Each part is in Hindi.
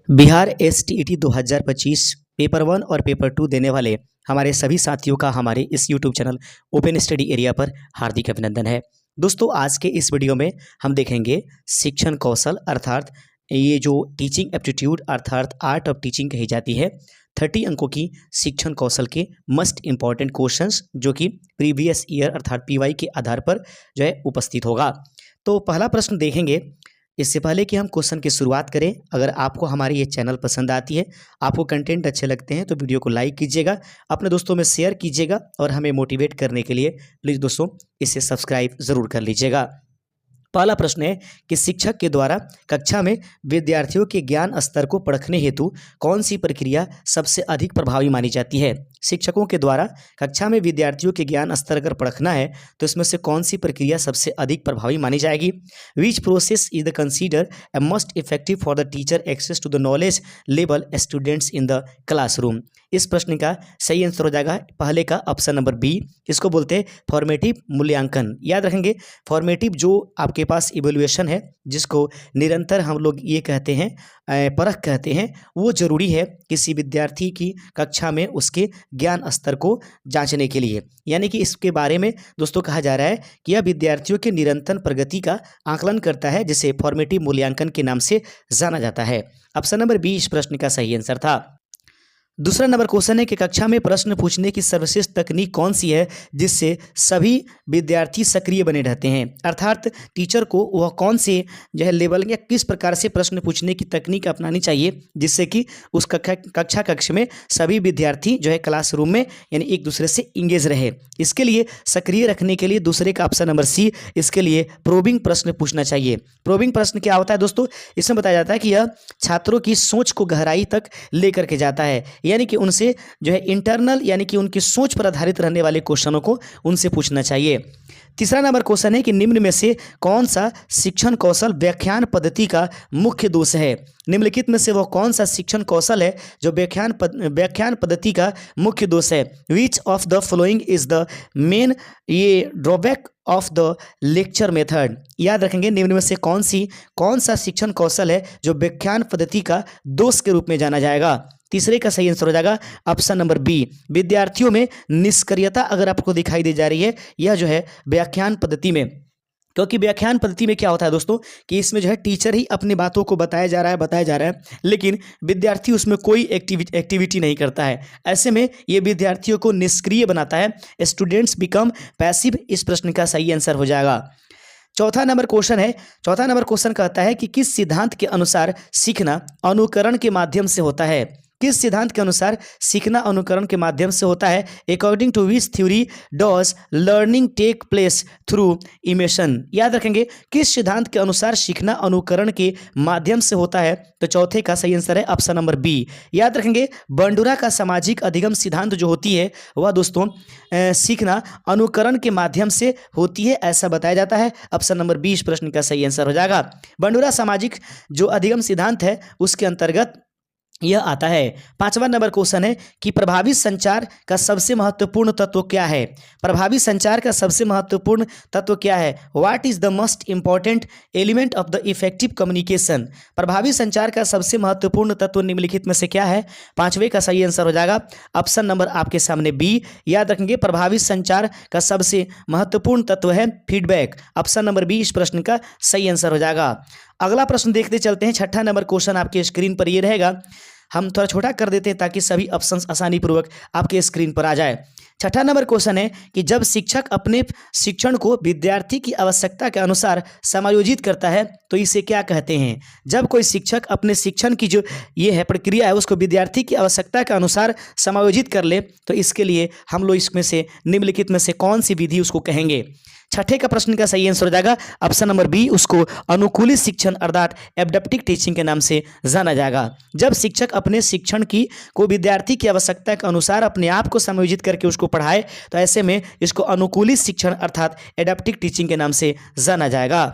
बिहार एसटीईटी 2025 पेपर 1 और पेपर 2 देने वाले हमारे सभी साथियों का हमारे इस YouTube channel open study area पर हार्दिक अभिनंदन है। दोस्तों, आज के इस वीडियो में हम देखेंगे शिक्षण कौशल अर्थात ये जो टीचिंग एप्टीट्यूड अर्थात आर्ट ऑफ टीचिंग कही जाती है 30 अंकों की शिक्षण कौशल के मस्ट इम्पॉर्टेंट क्वेश्चंस जो कि प्रीवियस ईयर अर्थात पीवाई के आधार पर जो है उपस्थित होगा। तो पहला प्रश्न देखेंगे। इससे पहले कि हम क्वेश्चन की शुरुआत करें, अगर आपको हमारी ये चैनल पसंद आती है, आपको कंटेंट अच्छे लगते हैं तो वीडियो को लाइक कीजिएगा, अपने दोस्तों में शेयर कीजिएगा और हमें मोटिवेट करने के लिए प्लीज़ दोस्तों इसे सब्सक्राइब ज़रूर कर लीजिएगा। पहला प्रश्न है कि शिक्षक के द्वारा कक्षा में विद्यार्थियों के ज्ञान स्तर को परखने हेतु कौन सी प्रक्रिया सबसे अधिक प्रभावी मानी जाती है। शिक्षकों के द्वारा कक्षा में विद्यार्थियों के ज्ञान स्तर अगर परखना है तो इसमें से कौन सी प्रक्रिया सबसे अधिक प्रभावी मानी जाएगी। Which process is the consider a most effective for the teacher access to the knowledge level students in the classroom. इस प्रश्न का सही आंसर हो जाएगा पहले का ऑप्शन नंबर बी। इसको बोलते हैं फॉर्मेटिव मूल्यांकन। याद रखेंगे, फॉर्मेटिव जो आपके पास इवैल्यूएशन है जिसको निरंतर हम लोग ये कहते हैं परख कहते हैं, वो जरूरी है किसी विद्यार्थी की कक्षा में उसके ज्ञान स्तर को जांचने के लिए। यानी कि इसके बारे में दोस्तों कहा जा रहा है कि यह विद्यार्थियों के निरंतर प्रगति का आकलन करता है जिसे फॉर्मेटिव मूल्यांकन के नाम से जाना जाता है। ऑप्शन नंबर बी इस प्रश्न का सही आंसर था। दूसरा नंबर क्वेश्चन है कि कक्षा में प्रश्न पूछने की सर्वश्रेष्ठ तकनीक कौन सी है जिससे सभी विद्यार्थी सक्रिय बने रहते हैं। अर्थात टीचर को वह कौन से जो है लेवल या किस प्रकार से प्रश्न पूछने की तकनीक अपनानी चाहिए जिससे कि उस कक्ष में सभी विद्यार्थी जो है क्लासरूम में यानी एक दूसरे से इंगेज रहे। इसके लिए सक्रिय रखने के लिए दूसरे का ऑप्शन नंबर सी, इसके लिए प्रोबिंग प्रश्न पूछना चाहिए। प्रोबिंग प्रश्न क्या होता है दोस्तों, इसमें बताया जाता है कि यह छात्रों की सोच को गहराई तक लेकर के जाता है, यानी कि उनसे जो है इंटरनल यानी कि उनकी सोच पर आधारित रहने वाले क्वेश्चनों को उनसे पूछना चाहिए। तीसरा नंबर क्वेश्चन है कि निम्न में से कौन सा शिक्षण कौशल व्याख्यान पद्धति का मुख्य दोष है। निम्नलिखित में से वह कौन सा शिक्षण कौशल है जो व्याख्यान पद्धति का मुख्य दोष है। Which of the following is the main ये drawback of the lecture method. याद रखेंगे, निम्न में से कौन सा शिक्षण कौशल है जो व्याख्यान पद्धति का दोष के रूप में जाना जाएगा। तीसरे का सही आंसर हो जाएगा ऑप्शन नंबर बी। विद्यार्थियों में निष्क्रियता अगर आपको दिखाई दे जा रही है यह जो है व्याख्यान पद्धति में, क्योंकि व्याख्यान पद्धति में क्या होता है दोस्तों कि इसमें जो है टीचर ही अपनी बातों को बताया जा रहा है लेकिन विद्यार्थी उसमें कोई एक्टिविटी नहीं करता है। ऐसे में ये विद्यार्थियों को निष्क्रिय बनाता है। Students become passive. इस प्रश्न का सही आंसर हो जाएगा। चौथा नंबर क्वेश्चन कहता है कि किस सिद्धांत के अनुसार सीखना अनुकरण के माध्यम से होता है। किस सिद्धांत के अनुसार सीखना अनुकरण के माध्यम से होता है। According to which theory does learning take place through imitation. याद रखेंगे, किस सिद्धांत के अनुसार सीखना अनुकरण के माध्यम से होता है, तो चौथे का सही आंसर है ऑप्शन नंबर बी। याद रखेंगे, बंडूरा का सामाजिक अधिगम सिद्धांत जो होती है वह दोस्तों सीखना अनुकरण के माध्यम से होती है ऐसा बताया जाता है। ऑप्शन नंबर बी इस प्रश्न का सही आंसर हो जाएगा। बंडूरा सामाजिक जो अधिगम सिद्धांत है उसके अंतर्गत यह आता है। पांचवा नंबर क्वेश्चन है कि प्रभावी संचार का सबसे महत्वपूर्ण तत्व क्या है। प्रभावी संचार का सबसे महत्वपूर्ण तत्व क्या है। What is the most important element of the effective communication. प्रभावी संचार का सबसे महत्वपूर्ण तत्व निम्नलिखित में से क्या है। पांचवे का सही आंसर हो जाएगा ऑप्शन नंबर आपके सामने बी। याद रखेंगे, प्रभावी संचार का सबसे महत्वपूर्ण तत्व है फीडबैक। ऑप्शन नंबर बी इस प्रश्न का सही आंसर हो जाएगा। अगला प्रश्न देखते चलते हैं। छठा नंबर क्वेश्चन आपके स्क्रीन पर ये रहेगा। हम थोड़ा छोटा कर देते हैं ताकि सभी ऑप्शंस आसानी पूर्वक आपके स्क्रीन पर आ जाए। छठा नंबर क्वेश्चन है कि जब शिक्षक अपने शिक्षण को विद्यार्थी की आवश्यकता के अनुसार समायोजित करता है तो इसे क्या कहते हैं। जब कोई शिक्षक अपने शिक्षण की जो ये है प्रक्रिया है उसको विद्यार्थी की आवश्यकता के अनुसार समायोजित कर ले तो इसके लिए हम लोग इसमें से निम्नलिखित में से कौन सी विधि उसको कहेंगे। छठे का प्रश्न का सही आंसर हो जाएगा ऑप्शन नंबर बी, उसको अनुकूलित शिक्षण अर्थात एडप्टिव टीचिंग के नाम से जाना जाएगा। जब शिक्षक अपने शिक्षण को विद्यार्थी की आवश्यकता के अनुसार अपने आप को समायोजित करके उसको पढ़ाए तो ऐसे में इसको अनुकूलित शिक्षण अर्थात एडप्टिव टीचिंग के नाम से जाना जाएगा।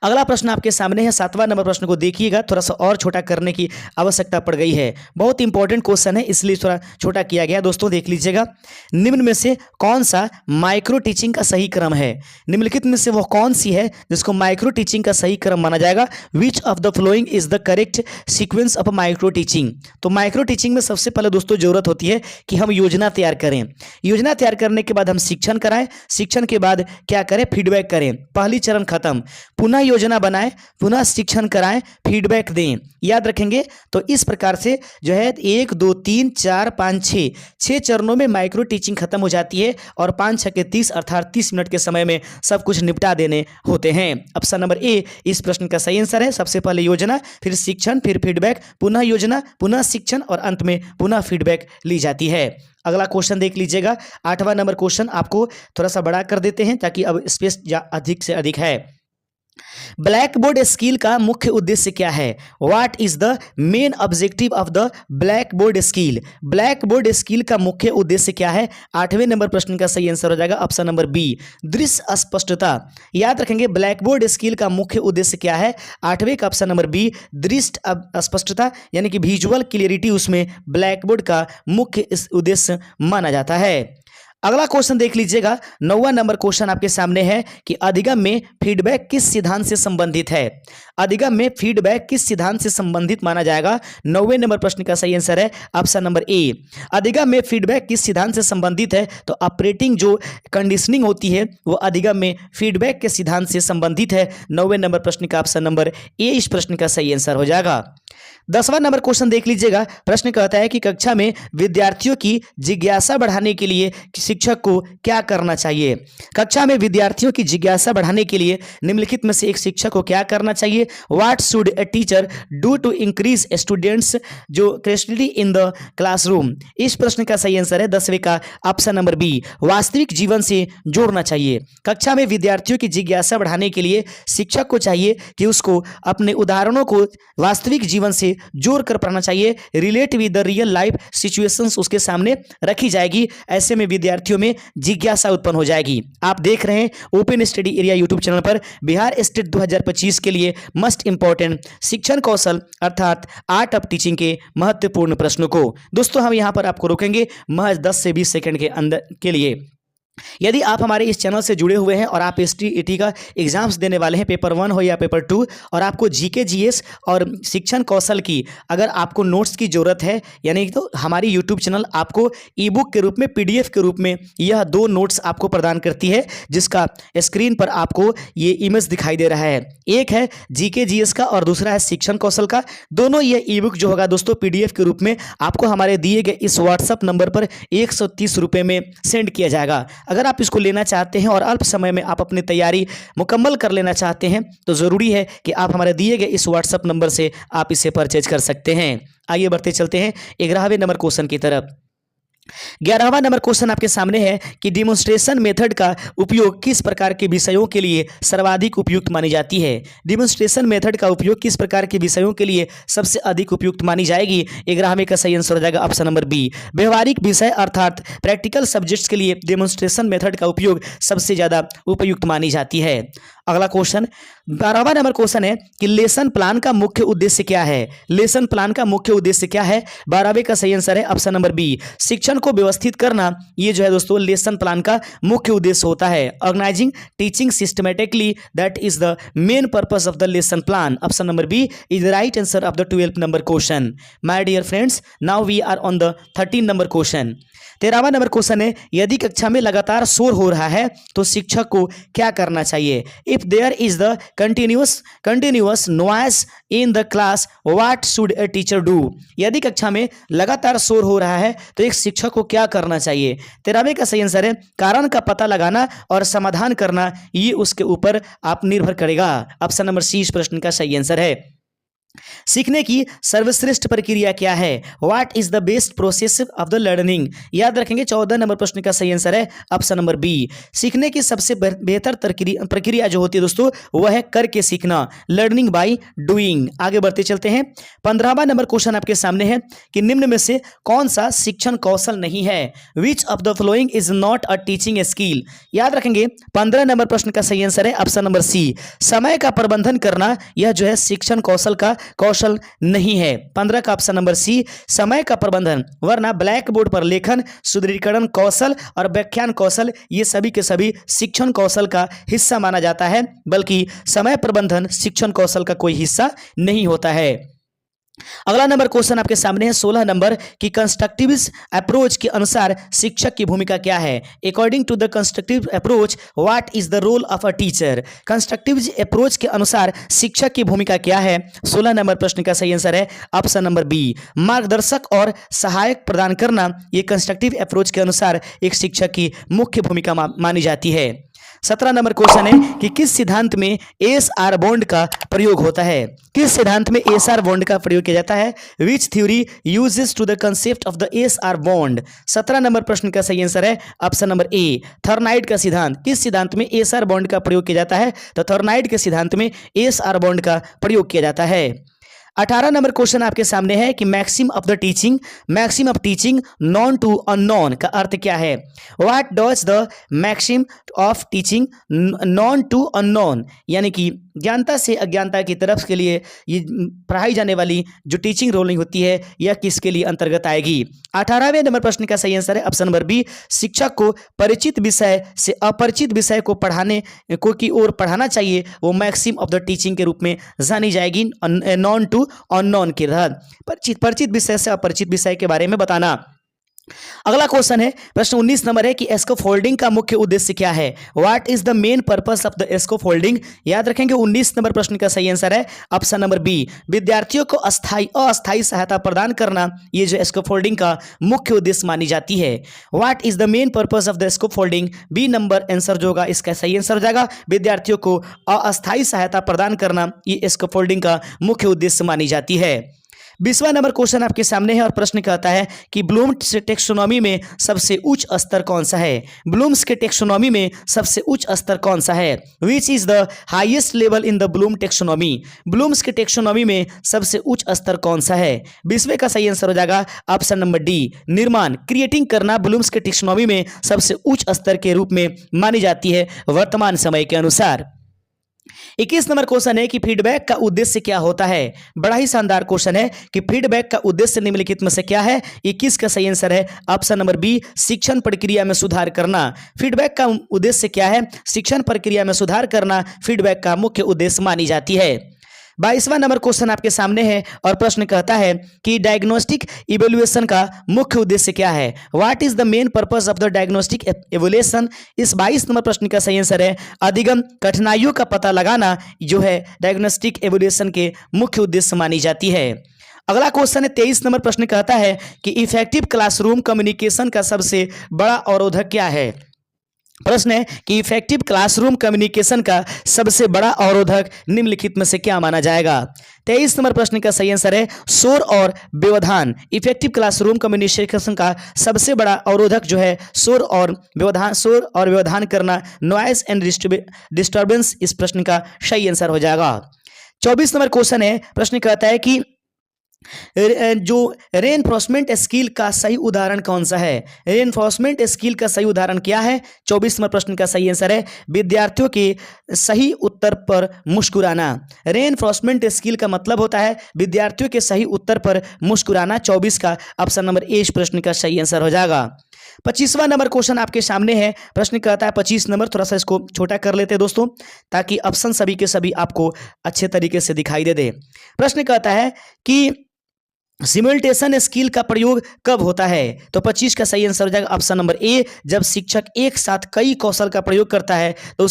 अगला प्रश्न आपके सामने है, 7वां नंबर प्रश्न को देखिएगा, थोड़ा सा और छोटा करने की आवश्यकता पड़ गई है। बहुत इंपॉर्टेंट क्वेश्चन है, इसलिए थोड़ा छोटा किया गया। दोस्तों देख लीजिएगा, निम्न में से कौन सा माइक्रो टीचिंग का सही क्रम है? निम्नलिखित में से वो कौन सी है जिसको माइक्रो टीचिंग का सही क्रम माना जाएगा? विच of the following is the correct sequence of micro teaching? तो माइक्रो टीचिंग में सबसे पहले दोस्तों जरूरत होती है कि हम योजना तैयार करें। योजना तैयार करने के बाद हम शिक्षण कराएं, शिक्षण के बाद क्या करें? फीडबैक करें। पहली चरण खत्म, पुनः योजना बनाएं, पुनः शिक्षण कराएं, फीडबैक दें। याद रखेंगे। तो इस प्रकार से जो है 1 2 3 4 5 6 चरणों में माइक्रो टीचिंग खत्म हो जाती है और 5 6 के 30 अर्थात 30 मिनट के समय में सब कुछ निपटा देने होते हैं। ऑप्शन नंबर ए इस प्रश्न का सही आंसर है। सबसे पहले योजना, फिर शिक्षण, फिर फीडबैक, पुनः योजना, पुनः शिक्षण और अंत में पुनः फीडबैक ली जाती है। अगला क्वेश्चन देख लीजिएगा, 8वां नंबर क्वेश्चन आपको थोड़ा सा बड़ा कर देते हैं ताकि अब स्पेस अधिक से अधिक है। ब्लैक बोर्ड स्किल का मुख्य उद्देश्य क्या है? What is the main objective of the black board skill? Black board skill का मुख्य उद्देश्य क्या है? 8वें नंबर प्रश्न का सही आंसर हो जाएगा ऑप्शन नंबर बी, दृश्य स्पष्टता। याद रखेंगे, ब्लैक बोर्ड स्किल का मुख्य उद्देश्य क्या है? 8वें का ऑप्शन नंबर बी, दृश्य स्पष्टता, यानी कि विजुअल क्लियरिटी उसमें ब्लैक बोर्ड का मुख्य उद्देश्य माना जाता है। अगला क्वेश्चन देख लीजिएगा, 9वां नंबर क्वेश्चन आपके सामने है कि अधिगम में फीडबैक किस सिद्धांत से संबंधित है? अधिगम में फीडबैक किस सिद्धांत से संबंधित माना जाएगा? 9वें नंबर प्रश्न का सही आंसर है ऑप्शन नंबर ए। अधिगम में फीडबैक किस सिद्धांत से संबंधित है? तो ऑपरेटिंग जो कंडीशनिंग होती है वो अधिगम में फीडबैक के सिद्धांत से संबंधित है। 9वें नंबर प्रश्न का ऑप्शन नंबर ए इस प्रश्न का सही आंसर हो जाएगा। 10वां नंबर क्वेश्चन देख लीजिएगा, प्रश्न कहता है कि कक्षा में विद्यार्थियों की जिज्ञासा बढ़ाने के लिए शिक्षक को क्या करना चाहिए? कक्षा में विद्यार्थियों की जिज्ञासा बढ़ाने के लिए निम्नलिखित में से एक शिक्षक को क्या करना चाहिए? What should a teacher do to increase students जो क्रिएटिविटी इन द क्लासरूम? इस प्रश्न का सही आंसर है 10वें का ऑप्शन नंबर बी, वास्तविक जीवन से जोड़ना चाहिए। कक्षा में विद्यार्थियों की जिज्ञासा बढ़ाने के लिए शिक्षक को चाहिए कि उसको अपने उदाहरणों को वास्तविक जीवन से जोड़ कर पढ़ना चाहिए। Relate with the real life situations उसके सामने रखी जाएगी। ऐसे में विद्यार्थियों में जिज्ञासा उत्पन्न हो जाएगी। आप देख रहे हैं open study area YouTube channel पर बिहार स्टेट 2025 के लिए मस्ट इंपॉर्टेंट शिक्षण कौशल अर्थात आर्ट ऑफ टीचिंग के महत्वपूर्ण प्रश्नों को। दोस्तों हम यहां पर आपको रोकेंगे महज 10 से 20 सेकंड के अंदर के लिए। यदि आप हमारे इस चैनल से जुड़े हुए हैं और आप STET का एग्जाम्स देने वाले हैं, पेपर 1 हो या पेपर 2, और आपको GK GS और शिक्षण कौशल की अगर आपको नोट्स की ज़रूरत है, यानी तो हमारी यूट्यूब चैनल आपको ई बुक के रूप में, PDF के रूप में यह 2 नोट्स आपको प्रदान करती है, जिसका स्क्रीन पर आपको ये इमेज दिखाई दे रहा है। एक है GK GS का और दूसरा है शिक्षण कौशल का। दोनों ये ई बुक जो होगा दोस्तों PDF के रूप में आपको हमारे दिए गए इस व्हाट्सअप नंबर पर 130 रुपये में सेंड किया जाएगा। अगर आप इसको लेना चाहते हैं और अल्प समय में आप अपनी तैयारी मुकम्मल कर लेना चाहते हैं तो ज़रूरी है कि आप हमारे दिए गए इस व्हाट्सएप नंबर से आप इसे परचेज कर सकते हैं। आइए बढ़ते चलते हैं 11वें नंबर क्वेश्चन की तरफ। 11वां नंबर क्वेश्चन आपके सामने है कि डिमोन्स्ट्रेशन मेथड का उपयोग किस प्रकार के विषयों के लिए सर्वाधिक उपयुक्त मानी जाती है? डिमोन्स्ट्रेशन मेथड का उपयोग किस प्रकार के विषयों के लिए सबसे अधिक उपयुक्त मानी जाएगी? 11वें का सही आंसर हो जाएगा ऑप्शन नंबर बी, व्यवहारिक विषय अर्थात प्रैक्टिकल सब्जेक्ट्स के लिए डिमोन्स्ट्रेशन मेथड का उपयोग सबसे ज़्यादा उपयुक्त मानी जाती है। अगला क्वेश्चन 12वां नंबर क्वेश्चन है कि लेसन प्लान का मुख्य उद्देश्य क्या है? लेसन प्लान का मुख्य उद्देश्य क्या है? 12वें का सही आंसर है ऑप्शन नंबर बी, शिक्षण को व्यवस्थित करना। ये जो है दोस्तों लेसन प्लान का मुख्य उद्देश्य होता है। Organising teaching systematically, that is the main purpose of the lesson plan. Option number B is the right answer of the 12th number question. My dear friends, now we are on the 13 number question. 13वां नंबर क्वेश्चन है, यदि कक्षा में लगातार शोर हो रहा है तो शिक्षक को क्या करना चाहिए? If there is the continuous noise in the class, what should a teacher do? यदि कक्षा में लगातार शोर हो रहा है तो एक शिक्षक को क्या करना चाहिए? 13वें का सही आंसर है कारण का पता लगाना और समाधान करना, ये उसके ऊपर आप निर्भर करेगा। ऑप्शन नंबर सी इस प्रश्न का सही आंसर है। सीखने की सर्वश्रेष्ठ प्रक्रिया क्या है? What is the best process of the learning? याद रखेंगे 14 नंबर प्रश्न का सही आंसर है ऑप्शन नंबर बी। सीखने की सबसे बेहतर प्रक्रिया जो होती है दोस्तों वह है करके सीखना, लर्निंग बाय डूइंग। आगे बढ़ते चलते हैं। 15वां नंबर क्वेश्चन आपके सामने है कि निम्न में से कौन सा शिक्षण कौशल नहीं है? Which of the following is not a teaching skill? याद रखेंगे 15 नंबर प्रश्न का सही आंसर है ऑप्शन नंबर सी, समय का प्रबंधन करना। यह जो है शिक्षण कौशल नहीं है। 15 का ऑप्शन नंबर सी, समय का प्रबंधन। वरना ब्लैक बोर्ड पर लेखन, सुदृढ़ीकरण कौशल और व्याख्यान कौशल ये सभी के सभी शिक्षण कौशल का हिस्सा माना जाता है, बल्कि समय प्रबंधन शिक्षण कौशल का कोई हिस्सा नहीं होता है। अगला नंबर क्वेश्चन आपके सामने है 16 नंबर की कंस्ट्रक्टिव अप्रोच के अनुसार शिक्षक की भूमिका क्या है? According to the constructive approach what is the role of a teacher? Constructive approach के अनुसार शिक्षक की भूमिका क्या है? 16 नंबर प्रश्न का सही आंसर है ऑप्शन नंबर बी, मार्गदर्शक और सहायक प्रदान करना। यह कंस्ट्रक्टिव अप्रोच के अनुसार एक शिक्षक की मुख्य भूमिका मानी जाती है। 17 नंबर क्वेश्चन है कि किस सिद्धांत में एस आर बॉन्ड का प्रयोग होता है? किस सिद्धांत में एस आर बॉन्ड का प्रयोग किया जाता है? Which theory uses to the concept of the S R bond? 17 नंबर प्रश्न का सही आंसर है ऑप्शन नंबर ए, थर्नाइड का सिद्धांत। किस सिद्धांत में एस आर बॉन्ड का प्रयोग किया जाता है? तो थर्नाइड के सिद्धांत में एस आर बॉन्ड का प्रयोग किया जाता है। 18 नंबर क्वेश्चन आपके सामने है कि maxim of teaching known to unknown का अर्थ क्या है? What does the maxim of teaching known to unknown? यानी कि ज्ञानता से अज्ञानता की तरफ के लिए ये पढ़ाई जाने वाली जो टीचिंग रोलिंग होती है यह किसके लिए अंतर्गत आएगी? 18वें नंबर प्रश्न का सही आंसर है ऑप्शन नंबर बी, शिक्षक को परिचित विषय से अपरिचित विषय को पढ़ाने को की ओर पढ़ाना चाहिए, वो मैक्सिम ऑफ द टीचिंग के रूप में जानी जाएगी। नॉन टू अननोन के तहत परिचित विषय से अपरिचित विषय के बारे में बताना। अगला क्वेश्चन है प्रश्न 19 नंबर है कि स्कैफोल्डिंग का मुख्य उद्देश्य क्या है? What is the main purpose of the scaffolding? याद रखेंगे 19 नंबर प्रश्न का सही आंसर है ऑप्शन नंबर बी, विद्यार्थियों को अस्थायी सहायता प्रदान करना। ये जो स्कैफोल्डिंग का मुख्य उद्देश्य मानी जाती है। What is the main purpose of the scaffolding? B number answer जो होगा इसका सही आंसर हो जाएगा, विद्यार्थियों को अस्थायी सहायता प्रदान करना ये स्कैफोल्डिंग का मुख्य उद्देश्य मानी जाती है। 20वां नंबर क्वेश्चन आपके सामने है और प्रश्न कहता है कि ब्लूम्स टेक्सोनॉमी में सबसे उच्च स्तर कौन सा है? ब्लूम्स के टेक्सोनॉमी में सबसे उच्च स्तर कौन सा है? Which is the highest level in the Bloom taxonomy? Bloom's के टेक्सोनॉमी में सबसे उच्च स्तर कौन सा है? 20वें का सही आंसर हो जाएगा ऑप्शन नंबर डी, निर्माण क्रिएटिंग करना ब्लूम्स के टेक्सोनॉमी में सबसे उच्च स्तर के रूप में मानी जाती है वर्तमान समय के अनुसार। 21 नंबर क्वेश्चन है कि फीडबैक का उद्देश्य क्या होता है? बड़ा ही शानदार क्वेश्चन है कि फीडबैक का उद्देश्य निम्नलिखित में से क्या है? 21 का सही आंसर है ऑप्शन नंबर बी, शिक्षण प्रक्रिया में सुधार करना। फीडबैक का उद्देश्य क्या है? शिक्षण प्रक्रिया में सुधार करना फीडबैक का मुख्य उद्देश्य मानी जाती है। 22वां नंबर क्वेश्चन आपके सामने है और प्रश्न कहता है कि डायग्नोस्टिक इवैल्यूएशन का मुख्य उद्देश्य क्या है? What is the main purpose of the diagnostic evaluation? इस 22 नंबर प्रश्न का सही आंसर है अधिगम कठिनाइयों का पता लगाना जो है डायग्नोस्टिक इवैल्यूएशन के मुख्य उद्देश्य मानी जाती है। अगला क्वेश्चन है 23 नंबर प्रश्न कहता है कि इफेक्टिव क्लासरूम कम्युनिकेशन का सबसे बड़ा अवरोधक क्या है? प्रश्न है कि इफेक्टिव क्लासरूम कम्युनिकेशन का सबसे बड़ा अवरोधक निम्नलिखित में से क्या माना जाएगा? 23 नंबर प्रश्न का सही आंसर है शोर और व्यवधान। इफेक्टिव क्लासरूम कम्युनिकेशन का सबसे बड़ा अवरोधक जो है शोर और व्यवधान करना, नॉइज एंड डिस्टर्बेंस इस प्रश्न का सही आंसर हो जाएगा। 24 नंबर क्वेश्चन है, प्रश्न कहता है कि जो रेनफोर्समेंट स्किल का सही उदाहरण कौन सा है? रेनफोर्समेंट स्किल का सही उदाहरण क्या है? 24 नंबर प्रश्न का सही आंसर है विद्यार्थियों के सही उत्तर पर मुस्कुराना। रेनफोर्समेंट स्किल का मतलब होता है विद्यार्थियों के सही उत्तर पर मुस्कुराना। 24 का ऑप्शन नंबर ए इस प्रश्न का सही आंसर हो जाएगा। 25वां नंबर क्वेश्चन आपके सामने है, प्रश्न कहता है 25 नंबर, थोड़ा सा इसको छोटा कर लेते हैं दोस्तों ताकि ऑप्शन सभी के सभी आपको अच्छे तरीके से दिखाई दे। प्रश्न कहता है कि सिमुलेशन स्किल का प्रयोग कब होता है? तो 25 का सही आंसर हो जाएगा ऑप्शन नंबर ए, जब शिक्षक एक साथ कई कौशल का प्रयोग करता है तो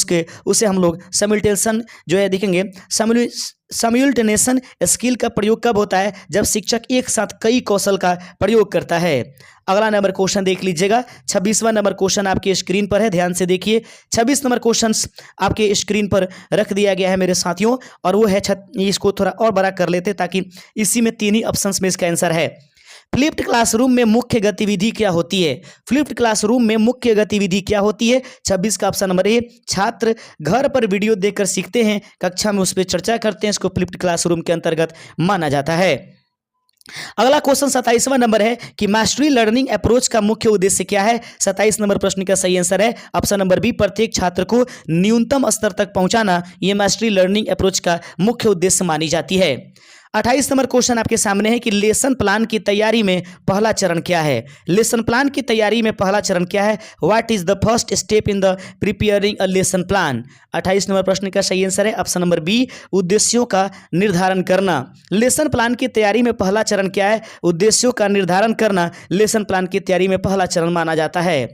उसे हम लोग सिमुलेशन जो है देखेंगे। सिमुलेशन स्किल का प्रयोग कब होता है? जब शिक्षक एक साथ कई कौशल का प्रयोग करता है। अगला नंबर क्वेश्चन देख लीजिएगा। 26वां नंबर क्वेश्चन आपके स्क्रीन पर है, ध्यान से देखिए। 26 नंबर क्वेश्चन आपके स्क्रीन पर रख दिया गया है मेरे साथियों, और वो है इसको थोड़ा और बड़ा कर लेते ताकि इसी में 3 ही ऑप्शंस में इसका आंसर है। फ्लिप्ड क्लासरूम में मुख्य गतिविधि क्या होती है? फ्लिप्ड क्लासरूम में मुख्य गतिविधि क्या होती है? 26 का ऑप्शन नंबर ए, छात्र घर पर वीडियो देखकर सीखते हैं, कक्षा में उस पर चर्चा करते हैं, इसको फ्लिप्ड क्लासरूम के अंतर्गत माना जाता है। अगला क्वेश्चन 27वां नंबर है कि मास्टरी लर्निंग अप्रोच का मुख्य उद्देश्य क्या है? 27 नंबर प्रश्न का सही आंसर है ऑप्शन नंबर बी, प्रत्येक छात्र को न्यूनतम स्तर तक पहुंचाना, यह मास्टरी लर्निंग अप्रोच का मुख्य उद्देश्य मानी जाती है। 28 नंबर क्वेश्चन आपके सामने है कि लेसन प्लान की तैयारी में पहला चरण क्या है? लेसन प्लान की तैयारी में पहला चरण क्या है? What is the first step in the preparing a lesson plan? 28 number प्रश्न का सही आंसर है ऑप्शन नंबर बी, उद्देश्यों का निर्धारण करना। लेसन प्लान की तैयारी में पहला चरण क्या है? उद्देश्यों का निर्धारण करना लेसन प्लान की तैयारी में पहला चरण माना जाता है।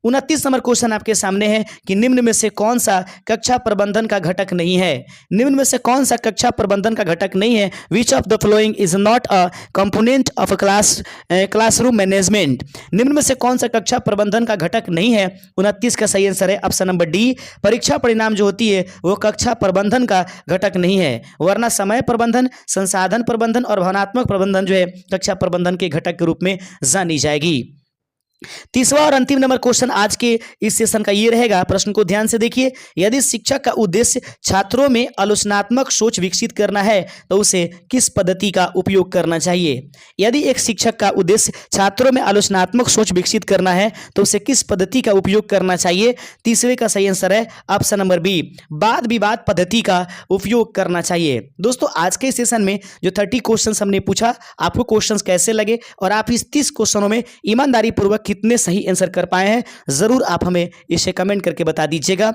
29 नंबर क्वेश्चन आपके सामने है कि निम्न में से कौन सा कक्षा प्रबंधन का घटक नहीं है? निम्न में से कौन सा कक्षा प्रबंधन का घटक नहीं है? Which of the following is not a component of classroom management? निम्न में से कौन सा कक्षा प्रबंधन का घटक नहीं है? 29 का सही आंसर है ऑप्शन नंबर डी, परीक्षा परिणाम जो होती है वो कक्षा प्रबंधन का घटक नहीं है, वरना समय प्रबंधन, संसाधन प्रबंधन और भावनात्मक प्रबंधन जो है कक्षा प्रबंधन के घटक के रूप में जानी जाएगी। 30वां और अंतिम नंबर क्वेश्चन आज के इस सेशन का ये रहेगा, प्रश्न को ध्यान से देखिए। यदि शिक्षक का उद्देश्य छात्रों में आलोचनात्मक सोच विकसित करना है तो उसे किस पद्धति का उपयोग करना चाहिए? यदि एक शिक्षक का उद्देश्य छात्रों में आलोचनात्मक सोच विकसित करना है तो उसे किस पद्धति का उपयोग करना चाहिए? 30वें का सही आंसर है ऑप्शन नंबर बी, वाद विवाद पद्धति का उपयोग करना चाहिए। दोस्तों आज के सेशन में जो 30 क्वेश्चन हमने पूछा, आपको क्वेश्चन कैसे लगे और आप इस 30 क्वेश्चनों में ईमानदारी पूर्वक कितने सही आंसर कर पाए हैं, जरूर आप हमें इसे कमेंट करके बता दीजिएगा।